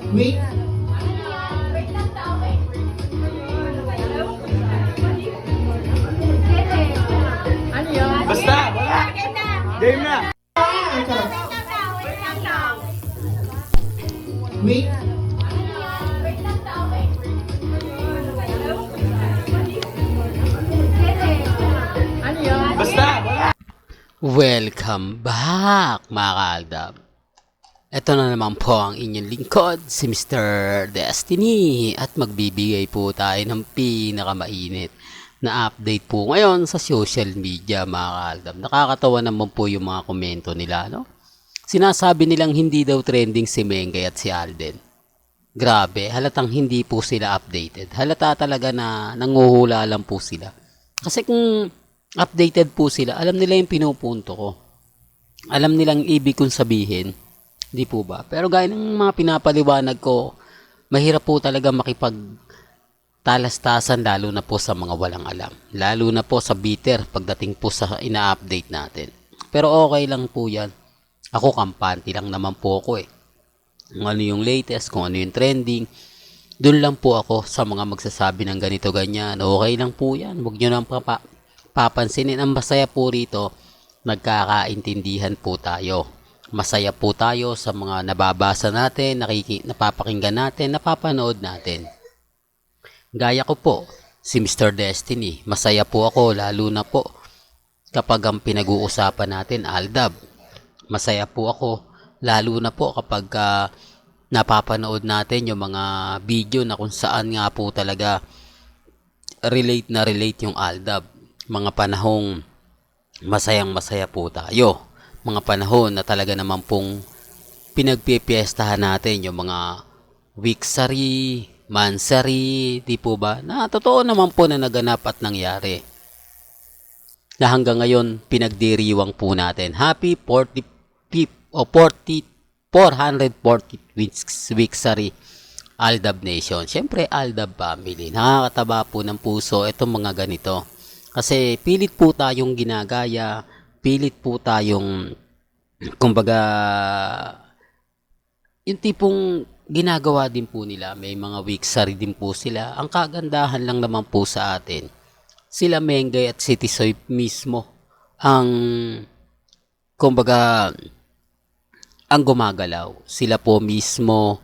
Wait. Ano yun? Basta, wala. Game na. Wait. Ano yun? Basta, wala. Welcome back mga kaaldab. Ito na naman po ang inyong lingkod, si Mr. Destiny. At magbibigay po tayo ng pinakamainit na update po ngayon sa social media mga kaaldab. Nakakatawa naman po yung mga komento nila, no? Sinasabi nilang hindi daw trending si Mengay at si Alden. Grabe, halatang hindi po sila updated. Halata talaga na nanguhula lang po sila. Kasi kung updated po sila, alam nila yung pinupunto ko. Alam nilang ibig kong sabihin. Di po ba? Pero gaya ng mga pinapaliwanag ko, mahirap po talaga makipagtalastasan lalo na po sa mga walang alam. Lalo na po sa bitter pagdating po sa ina-update natin. Pero okay lang po yan. Ako kampante lang naman po ako eh. Kung ano yung latest, kung ano yung trending, doon lang po ako sa mga magsasabi ng ganito ganyan. Okay lang po yan. Huwag nyo nang papansinin. Ang masaya po rito, nagkakaintindihan po tayo. Masaya po tayo sa mga nababasa natin, napapakinggan natin, napapanood natin. Gaya ko po, si Mr. Destiny. Masaya po ako lalo na po kapag ang pinag-uusapan natin, Aldab. Masaya po ako lalo na po kapag napapanood natin yung mga video na kung saan nga po talaga relate yung Aldab. Mga panahong masayang masaya po tayo. Mga panahon na talaga naman pong pinagpipiestahan natin yung mga weeksary, mansary, di po ba? Na totoo naman po na naganap at nangyari. Na hanggang ngayon pinagdiriwang po natin. Happy 45th o 440th weeksary Aldab Nation. Siyempre Aldab family. Nakakataba po ng puso itong mga ganito. Kasi pilit po tayong ginagaya, pilit po tayong, kumbaga, yung tipong ginagawa din po nila, may mga weeksary din po sila. Ang kagandahan lang naman po sa atin, sila Mengay at si Tisoy mismo ang, kumbaga, ang gumagalaw. Sila po mismo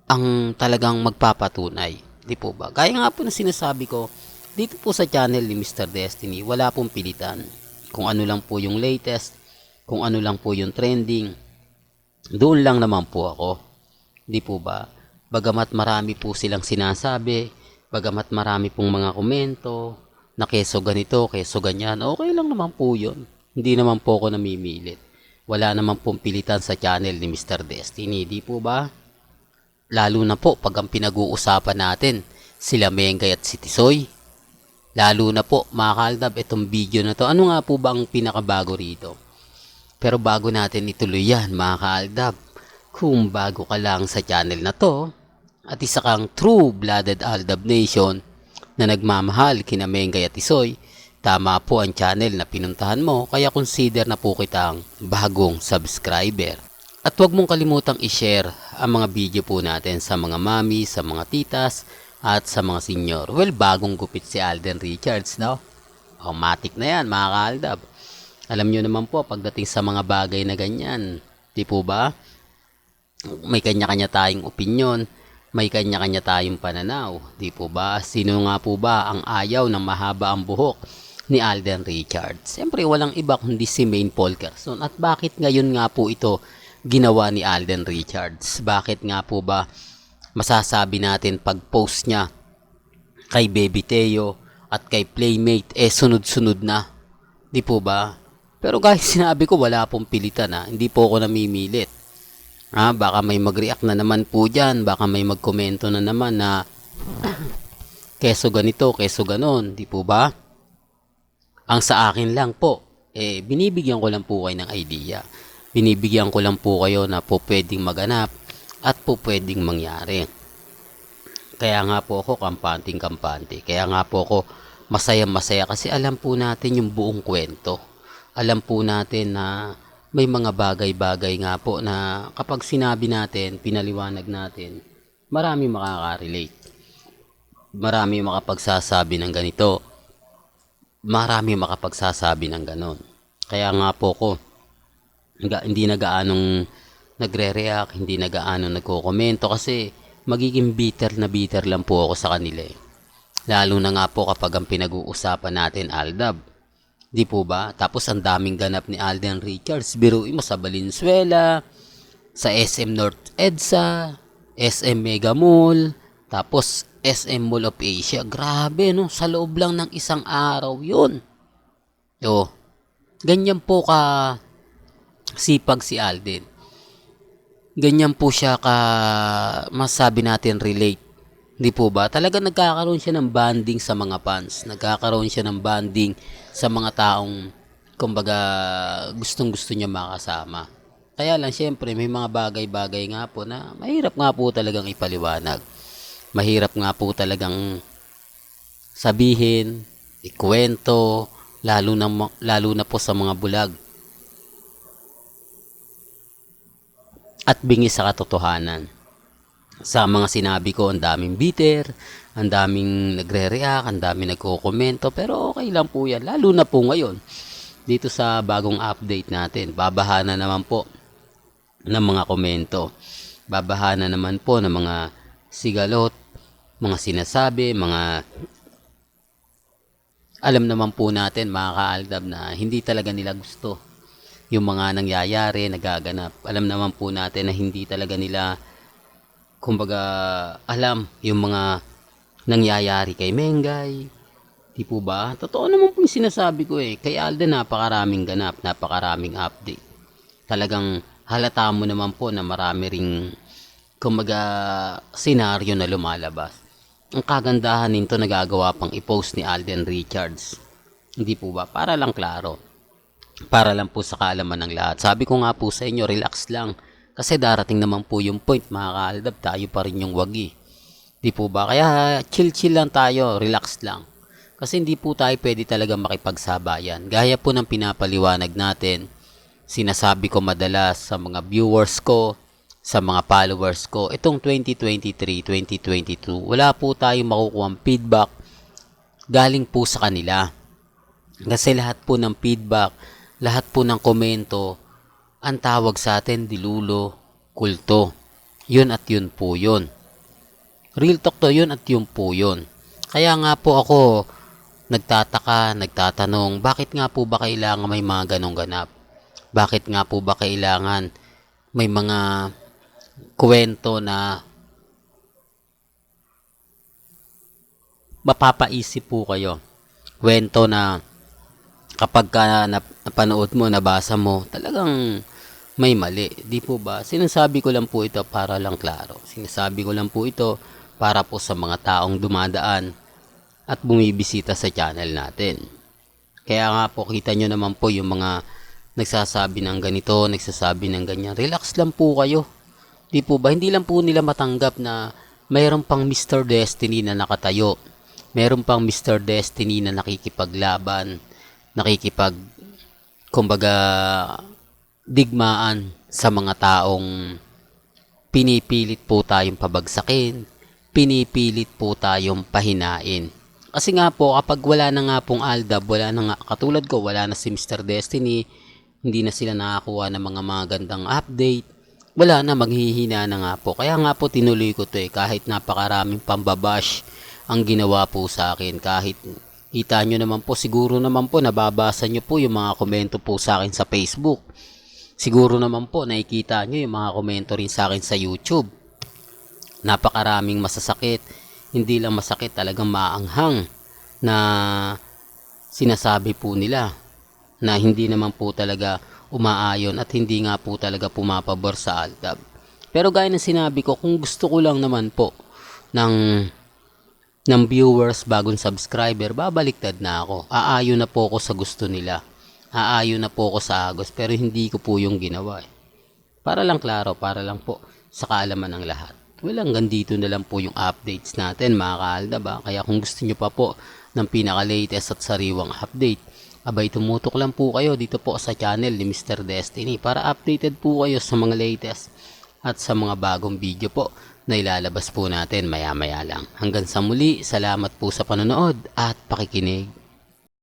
ang talagang magpapatunay. Di po ba? Gaya nga po na sinasabi ko, dito po sa channel ni Mr. Destiny, wala pong pilitan. Kung ano lang po yung latest, kung ano lang po yung trending, doon lang naman po ako. Di po ba? Bagamat marami po silang sinasabi, bagamat marami pong mga komento, na keso ganito, keso ganyan, okay lang naman po yun. Hindi naman po ako namimilit. Wala naman pong pilitan sa channel ni Mr. Destiny, di po ba? Lalo na po pag ang pinag-uusapan natin, sila Mengay at si Tisoy. Lalo na po mga kaaldab, itong video na to. Ano nga po ba ang pinakabago rito? Pero bago natin ituloy yan mga kaaldab, kung bago ka lang sa channel na to, at isa kang true-blooded Aldab Nation na nagmamahal kina Mengay at Tisoy, tama po ang channel na pinuntahan mo, kaya consider na po kitang bagong subscriber. At huwag mong kalimutang i-share ang mga video po natin sa mga mami, sa mga titas, at sa mga senior. Well, bagong gupit si Alden Richards, no? Automatic na yan, mga kaaldab. Alam nyo naman po, pagdating sa mga bagay na ganyan, di po ba? May kanya-kanya tayong opinyon, may kanya-kanya tayong pananaw, di po ba? Sino nga po ba ang ayaw ng mahaba ang buhok ni Alden Richards? Siyempre, walang iba kundi si Maine Polkerson. At bakit ngayon nga po ito ginawa ni Alden Richards? Bakit nga po ba masasabi natin pag post niya kay Baby Teo at kay Playmate sunod-sunod na, di po ba? Pero guys, sinabi ko wala pong pilitan hindi po ako namimilit. Baka may mag-react na naman po dyan, baka may magkomento na naman na keso ganito, keso ganon, di po ba? Ang sa akin lang po, binibigyan ko lang po kayo ng idea. Binibigyan ko lang po kayo na po pwedeng maganap at po pwedeng mangyari. Kaya nga po ako kampante. Kaya nga po ako masaya kasi alam po natin yung buong kwento. Alam po natin na may mga bagay-bagay nga po na kapag sinabi natin, pinaliwanag natin, marami makaka-relate. Marami makapagsasabi ng ganito. Marami makapagsasabi ng ganon. Kaya nga po ko, hindi na gaanong nagre-react, hindi na gaanong nagko-komento kasi magiging bitter lang po ako sa kanila eh. Lalo na nga po kapag ang pinag-uusapan natin Aldab. Di po ba? Tapos ang daming ganap ni Alden Richards. Biruin mo sa Valenzuela, sa SM North EDSA, SM Mega Mall, tapos SM Mall of Asia. Grabe no, sa loob lang ng isang araw yun. O, ganyan po ka sipag si Alden. Ganyan po siya ka masabi natin relate. Di po ba? Talaga nagkakaroon siya ng bonding sa mga fans. Nagkakaroon siya ng bonding sa mga taong kumbaga gustong-gusto niya makasama. Kaya lang syempre may mga bagay-bagay nga po na mahirap nga po talagang ipaliwanag. Mahirap nga po talagang sabihin, ikwento, lalo na po sa mga bulag. At bingis sa katotohanan. Sa mga sinabi ko, ang daming bitter, ang daming nagre-react, ang daming nagko-komento, pero okay lang po yan. Lalo na po ngayon, dito sa bagong update natin, babahana naman po ng mga komento. Babahana naman po ng mga sigalot, mga sinasabi, mga alam naman po natin, mga ka-Aldab, na hindi talaga nila gusto yung mga nangyayari, nagaganap. Alam naman po natin na hindi talaga nila kumbaga alam yung mga nangyayari kay Mengay. Di po ba? Totoo naman po yung sinasabi ko eh. Kay Alden napakaraming ganap, napakaraming update. Talagang halata mo naman po na marami ring kumbaga senaryo na lumalabas. Ang kagandahan nito nagagawa pang i-post ni Alden Richards. Hindi po ba? Para lang klaro. Para lang po sa kaalaman ng lahat. Sabi ko nga po sa inyo, relax lang. Kasi darating naman po yung point, mga ka-Aldab, tayo pa rin yung wagi. Di po ba? Kaya chill lang tayo, relax lang. Kasi hindi po tayo pwede talaga makipagsabayan. Gaya po ng pinapaliwanag natin, sinasabi ko madalas sa mga viewers ko, sa mga followers ko, itong 2023, 2022, wala po tayong makukuhang feedback galing po sa kanila. Kasi lahat po ng feedback, lahat po ng komento, ang tawag sa atin, dilulo, kulto. Yun at yun po yun. Real talk to, yun at yun po yun. Kaya nga po ako nagtataka, nagtatanong, bakit nga po ba kailangan may mga ganong ganap? Bakit nga po ba kailangan may mga kwento na mapapaisip po kayo? Kwento na kapag ka napanood mo, nabasa mo, talagang may mali. Di po ba? Sinasabi ko lang po ito para lang klaro. Sinasabi ko lang po ito para po sa mga taong dumadaan at bumibisita sa channel natin. Kaya nga po, kita nyo naman po yung mga nagsasabi ng ganito, nagsasabi ng ganyan. Relax lang po kayo. Di po ba? Hindi lang po nila matanggap na mayroon pang Mr. Destiny na nakatayo. Mayroon pang Mr. Destiny na nakikipaglaban, kumbaga digmaan sa mga taong pinipilit po tayong pabagsakin, pinipilit po tayong pahinain. Kasi nga po, kapag wala na nga pong Aldab, wala na nga, katulad ko, wala na si Mr. Destiny, hindi na sila nakakuha ng mga magandang update, wala na, maghihina na nga po. Kaya nga po tinuloy ko to kahit napakaraming pambabash ang ginawa po sa akin, kahit kita nyo naman po, siguro naman po nababasa nyo po yung mga komento po sa akin sa Facebook. Siguro naman po nakikita nyo yung mga komento rin sa akin sa YouTube. Napakaraming masasakit, hindi lang masakit, talagang maanghang na sinasabi po nila na hindi naman po talaga umaayon at hindi nga po talaga pumapabor sa Aldab. Pero gaya ng sinabi ko, kung gusto ko lang naman po ng viewers, bagong subscriber, babaliktad na ako. Aayon na po ako sa gusto nila. Aayon na po ako sa agos, pero hindi ko po yung ginawa. Para lang klaro, para lang po sa kaalaman ng lahat. Well, hanggang dito na lang po yung updates natin, mga ka-Aldab. Kaya kung gusto nyo pa po ng pinaka-latest at sariwang update, Abay, tumutok lang po kayo dito po sa channel ni Mr. Destiny para updated po kayo sa mga latest at sa mga bagong video po na ilalabas po natin maya maya lang. Hanggang sa muli, salamat po sa panonood at pakikinig.